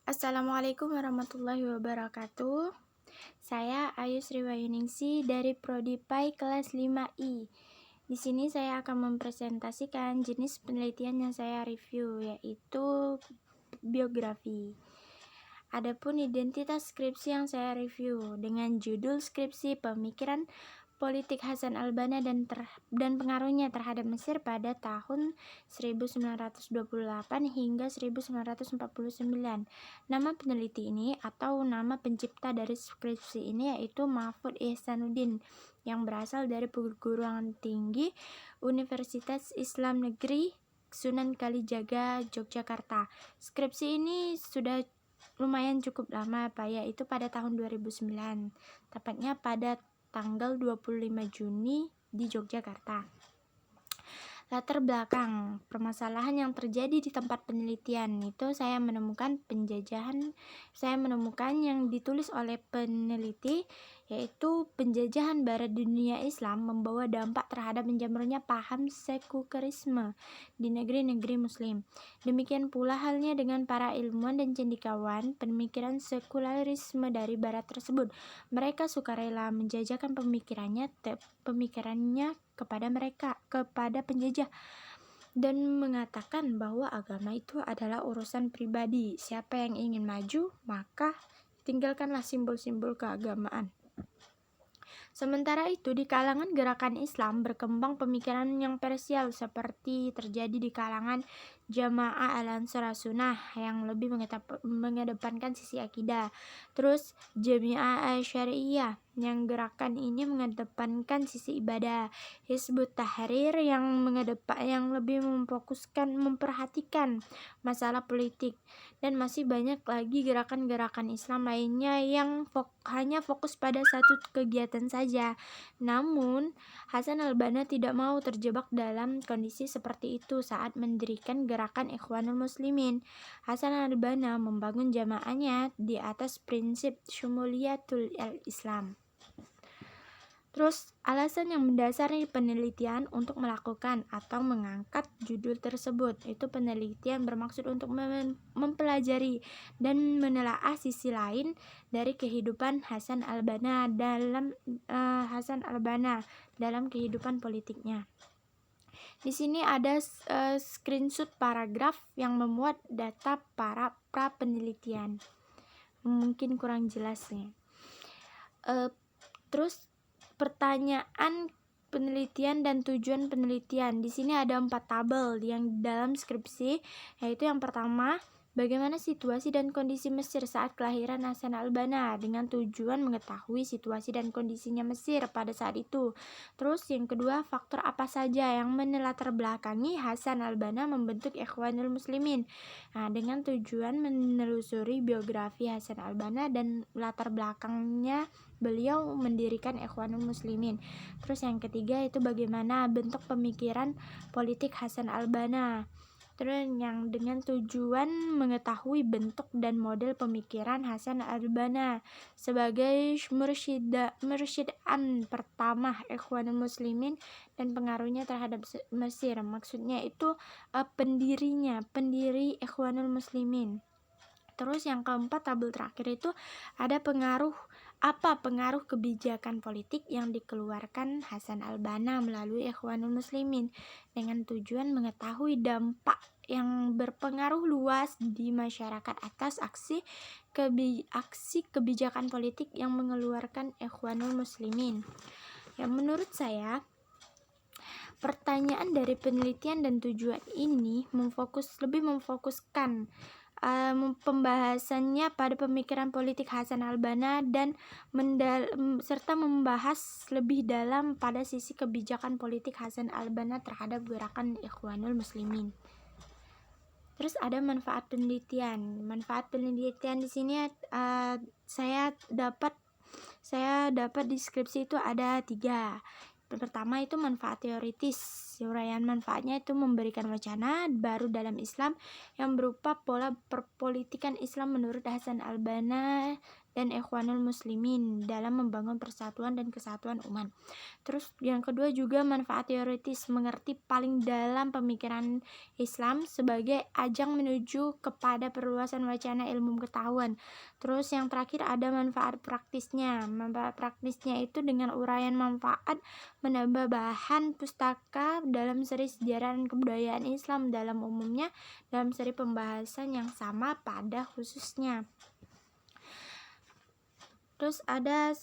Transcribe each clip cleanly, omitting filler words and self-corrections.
Assalamualaikum warahmatullahi wabarakatuh. Saya Ayu Sriwayuningsi dari Prodi PAI kelas 5I. Di sini saya akan mempresentasikan jenis penelitian yang saya review, yaitu biografi. Adapun identitas skripsi yang saya review dengan judul skripsi Pemikiran Politik Hasan al-Banna dan pengaruhnya terhadap Mesir pada tahun 1928 hingga 1949. Nama peneliti ini atau nama pencipta dari skripsi ini yaitu Mahfud Ihsanuddin yang berasal dari perguruan tinggi Universitas Islam Negeri Sunan Kalijaga, Yogyakarta. Skripsi ini sudah lumayan cukup lama, yaitu pada tahun 2009, tepatnya pada tanggal 25 Juni di Yogyakarta. Latar belakang permasalahan yang terjadi di tempat penelitian itu saya menemukan yang ditulis oleh peneliti, yaitu penjajahan barat di dunia Islam membawa dampak terhadap menjamurnya paham sekulerisme di negeri-negeri muslim. Demikian pula halnya dengan para ilmuwan dan cendekiawan pemikiran sekulerisme dari barat tersebut. Mereka sukarela menjajakan pemikirannya kepada penjajah dan mengatakan bahwa agama itu adalah urusan pribadi. Siapa yang ingin maju, maka tinggalkanlah simbol-simbol keagamaan. Sementara itu, di kalangan gerakan Islam berkembang pemikiran yang parsial seperti terjadi di kalangan Jamaah Al-Ansar As-Sunnah yang lebih mengedepankan sisi akidah. Terus Jamiah Asy-Syariah yang gerakan ini mengedepankan sisi ibadah. Hizbut Tahrir yang lebih memperhatikan masalah politik. Dan masih banyak lagi gerakan-gerakan Islam lainnya yang hanya fokus pada satu kegiatan saja. Namun, Hasan al-Banna tidak mau terjebak dalam kondisi seperti itu saat mendirikan gerakan Ikhwanul Muslimin. Hasan al-Banna membangun jamaahnya di atas prinsip syumuliyatul Islam. Terus, alasan yang mendasari penelitian untuk melakukan atau mengangkat judul tersebut, itu penelitian bermaksud untuk mempelajari dan menelaah sisi lain dari kehidupan Hasan al-Banna dalam kehidupan politiknya. Di sini ada screenshot paragraf yang memuat data para penelitian. Mungkin kurang jelas nih. Terus pertanyaan penelitian dan tujuan penelitian. Di sini ada 4 tabel yang dalam skripsi, yaitu yang pertama, bagaimana situasi dan kondisi Mesir saat kelahiran Hasan al-Banna dengan tujuan mengetahui situasi dan kondisinya Mesir pada saat itu. Terus yang kedua, faktor apa saja yang melatar belakangi Hasan al-Banna membentuk Ikhwanul Muslimin. Dengan tujuan menelusuri biografi Hasan al-Banna dan latar belakangnya beliau mendirikan Ikhwanul Muslimin. Terus yang ketiga itu bagaimana bentuk pemikiran politik Hasan al-Banna. Terus yang dengan tujuan mengetahui bentuk dan model pemikiran Hasan al-Banna sebagai mursyid'an pertama Ikhwanul Muslimin dan pengaruhnya terhadap Mesir. Maksudnya itu pendiri Ikhwanul Muslimin. Terus yang keempat, tabel terakhir itu ada pengaruh kebijakan politik yang dikeluarkan Hasan al-Banna melalui Ikhwanul Muslimin dengan tujuan mengetahui dampak yang berpengaruh luas di masyarakat atas aksi kebijakan politik yang mengeluarkan Ikhwanul Muslimin. Menurut saya, pertanyaan dari penelitian dan tujuan ini lebih memfokuskan pembahasannya pada pemikiran politik Hasan al-Banna dan serta membahas lebih dalam pada sisi kebijakan politik Hasan al-Banna terhadap gerakan Ikhwanul Muslimin. Terus ada manfaat penelitian. Manfaat penelitian di sini saya dapat di skripsi itu ada 3. Pertama itu manfaat teoritis, Uraian manfaatnya itu memberikan wacana baru dalam Islam yang berupa pola perpolitikan Islam menurut Hasan al-Banna dan Ikhwanul Muslimin dalam membangun persatuan dan kesatuan umat. Terus yang kedua juga manfaat teoritis, mengerti paling dalam pemikiran Islam sebagai ajang menuju kepada perluasan wacana ilmu pengetahuan. Terus yang terakhir ada manfaat praktisnya. Manfaat praktisnya itu dengan uraian manfaat menambah bahan pustaka dalam seri sejarah dan kebudayaan Islam dalam umumnya dalam seri pembahasan yang sama pada khususnya. Terus ada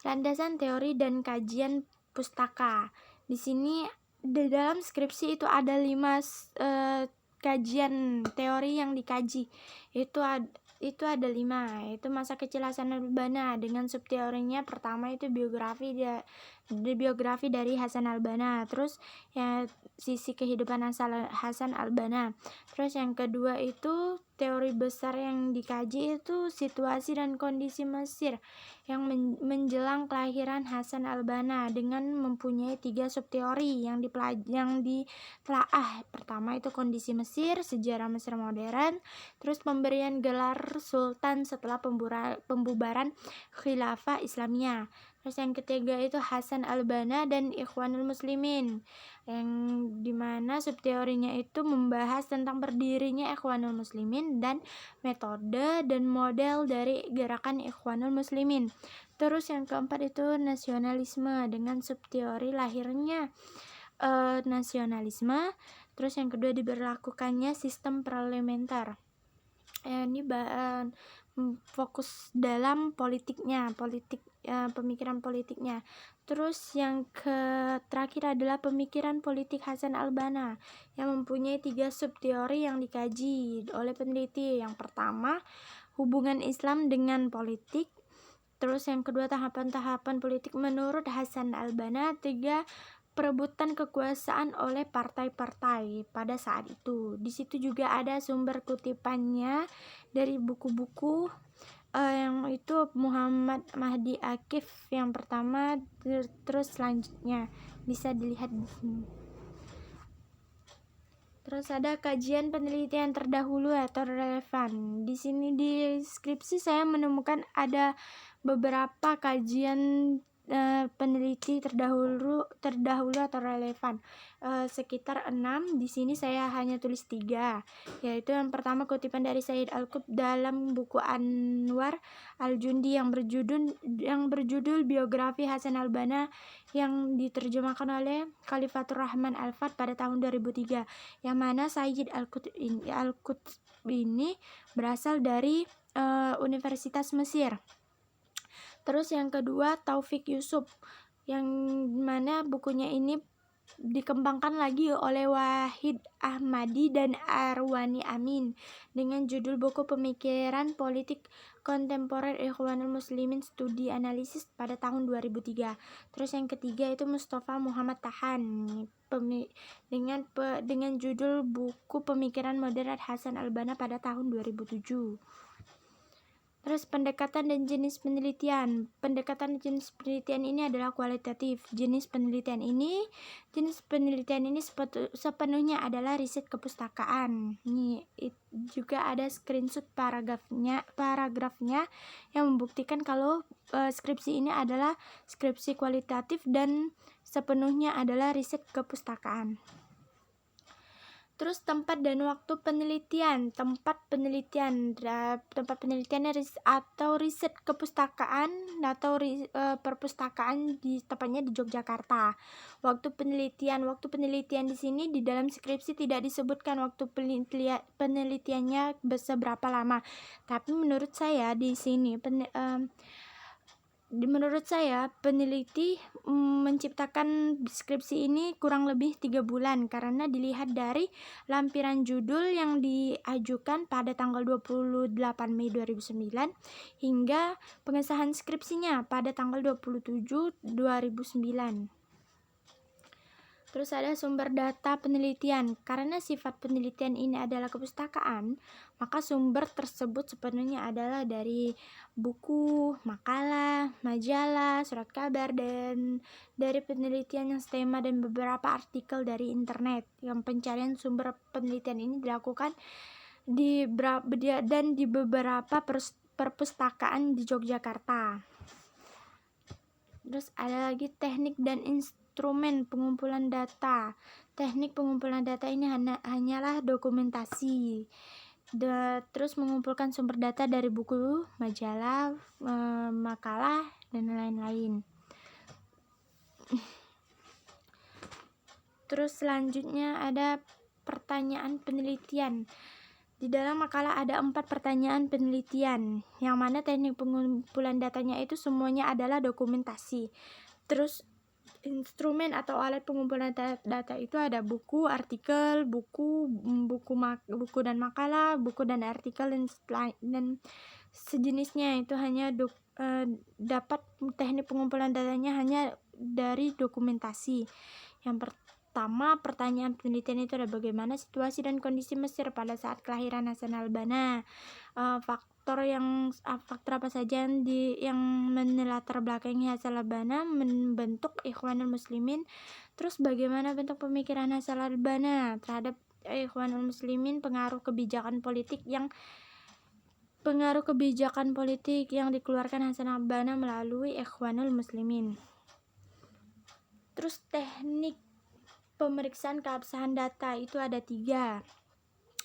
landasan teori dan kajian pustaka. Di sini di dalam skripsi itu ada 5 kajian teori yang dikaji. Itu ada 5, yaitu masa kecil Hasan al-Banna dengan subteorinya. Pertama itu biografi dari Hasan al-Banna, terus ya sisi kehidupan Hasan al-Banna. Terus yang kedua itu teori besar yang dikaji itu situasi dan kondisi Mesir yang menjelang kelahiran Hasan al-Banna dengan mempunyai 3 subteori yang ditelaah. Pertama itu kondisi Mesir, sejarah Mesir modern, terus pemberian gelar sultan setelah pembubaran khilafah Islamiyah. Terus yang ketiga itu Hasan al-Banna dan Ikhwanul Muslimin, yang dimana subteorinya itu membahas tentang berdirinya Ikhwanul Muslimin dan metode dan model dari gerakan Ikhwanul Muslimin. Terus yang keempat itu nasionalisme dengan subteori lahirnya nasionalisme. Terus yang kedua diberlakukannya sistem parlementer. Ini fokus dalam pemikiran politiknya. Terus yang terakhir adalah pemikiran politik Hasan al-Banna yang mempunyai 3 subteori yang dikaji oleh peneliti. Yang pertama, hubungan Islam dengan politik. Terus yang kedua, tahapan-tahapan politik menurut Hasan al-Banna. 3, perebutan kekuasaan oleh partai-partai pada saat itu. Di situ juga ada sumber kutipannya dari buku-buku yang itu Muhammad Mahdi Akif yang pertama, terus selanjutnya bisa dilihat di sini. Terus ada kajian penelitian terdahulu atau relevan. Di sini di skripsi saya menemukan ada beberapa kajian peneliti terdahulu atau relevan, sekitar 6. Di sini saya hanya tulis 3, yaitu yang pertama kutipan dari Said Al-Qutb dalam buku Anwar Al-Jundi yang berjudul Biografi Hasan al-Banna yang diterjemahkan oleh Khalifatur Rahman Al-Fat pada tahun 2003, yang mana Said Al-Qutb ini berasal dari Universitas Mesir. Terus yang kedua Taufik Yusuf, yang mana bukunya ini dikembangkan lagi oleh Wahid Ahmadi dan Arwani Amin dengan judul buku Pemikiran Politik Kontemporer Ikhwanul Muslimin Studi Analisis pada tahun 2003. Terus yang ketiga itu Mustafa Muhammad Tahan dengan judul buku Pemikiran Modern Hasan al-Banna pada tahun 2007. Terus pendekatan dan jenis penelitian. Pendekatan dan jenis penelitian ini adalah kualitatif. Jenis penelitian ini sepenuhnya adalah riset kepustakaan. Ini juga ada screenshot paragrafnya yang membuktikan kalau skripsi ini adalah skripsi kualitatif dan sepenuhnya adalah riset kepustakaan. Terus tempat dan waktu penelitian. Tempat penelitiannya atau riset kepustakaan atau perpustakaan tepatnya di Yogyakarta. Waktu penelitian di sini di dalam skripsi tidak disebutkan waktu penelitiannya seberapa lama. Tapi menurut saya di sini peneliti menciptakan skripsi ini kurang lebih 3 bulan karena dilihat dari lampiran judul yang diajukan pada tanggal 28 Mei 2009 hingga pengesahan skripsinya pada tanggal 27 2009. Terus ada sumber data penelitian. Karena sifat penelitian ini adalah kepustakaan, maka sumber tersebut sepenuhnya adalah dari buku, makalah, majalah, surat kabar, dan dari penelitian yang stema dan beberapa artikel dari internet. Yang pencarian sumber penelitian ini dilakukan di beberapa perpustakaan di Yogyakarta. Terus ada lagi teknik dan instrumen pengumpulan data. Teknik pengumpulan data ini hanyalah dokumentasi. Terus mengumpulkan sumber data dari buku, majalah, makalah, dan lain-lain. Terus selanjutnya ada pertanyaan penelitian. Di dalam makalah ada 4 pertanyaan penelitian, yang mana teknik pengumpulan datanya itu semuanya adalah dokumentasi. Terus instrumen atau alat pengumpulan data itu ada buku, artikel, buku dan makalah, buku dan artikel dan sejenisnya. Itu hanya dapat teknik pengumpulan datanya hanya dari dokumentasi. Yang pertama, pertanyaan penelitian itu adalah bagaimana situasi dan kondisi Mesir pada saat kelahiran Hasan al-Banna, faktor apa saja yang melatar belakangi Hasan al-Banna membentuk Ikhwanul Muslimin. Terus bagaimana bentuk pemikiran Hasan al-Banna terhadap Ikhwanul Muslimin, pengaruh kebijakan politik yang dikeluarkan Hasan al-Banna melalui Ikhwanul Muslimin. Terus teknik pemeriksaan keabsahan data itu ada 3.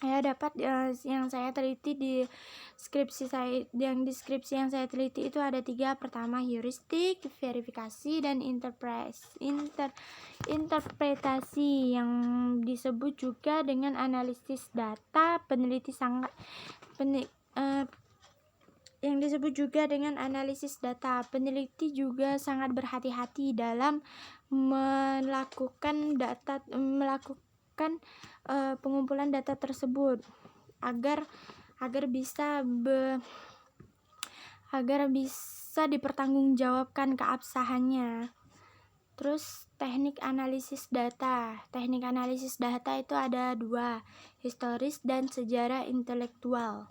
Yang saya teliti di skripsi yang saya teliti itu ada 3. Pertama, heuristik, verifikasi, dan interpretasi, yang disebut juga dengan analisis data. Peneliti juga sangat berhati-hati dalam melakukan pengumpulan data tersebut agar bisa dipertanggungjawabkan keabsahannya. Terus teknik analisis data. Teknik analisis data itu ada 2, historis dan sejarah intelektual.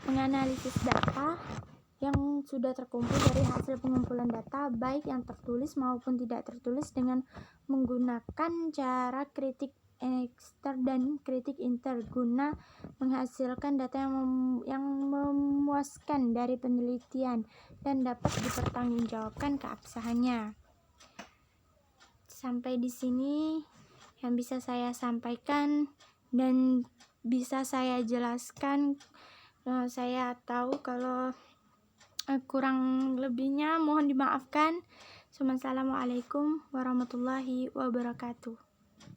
Menganalisis data yang sudah terkumpul dari hasil pengumpulan data, baik yang tertulis maupun tidak tertulis, dengan menggunakan cara kritik ekster dan kritik inter, guna menghasilkan data yang memuaskan dari penelitian dan dapat dipertanggungjawabkan keabsahannya. Sampai di sini yang bisa saya sampaikan dan bisa saya jelaskan. Saya tahu kalau kurang lebihnya mohon dimaafkan. Assalamualaikum warahmatullahi wabarakatuh.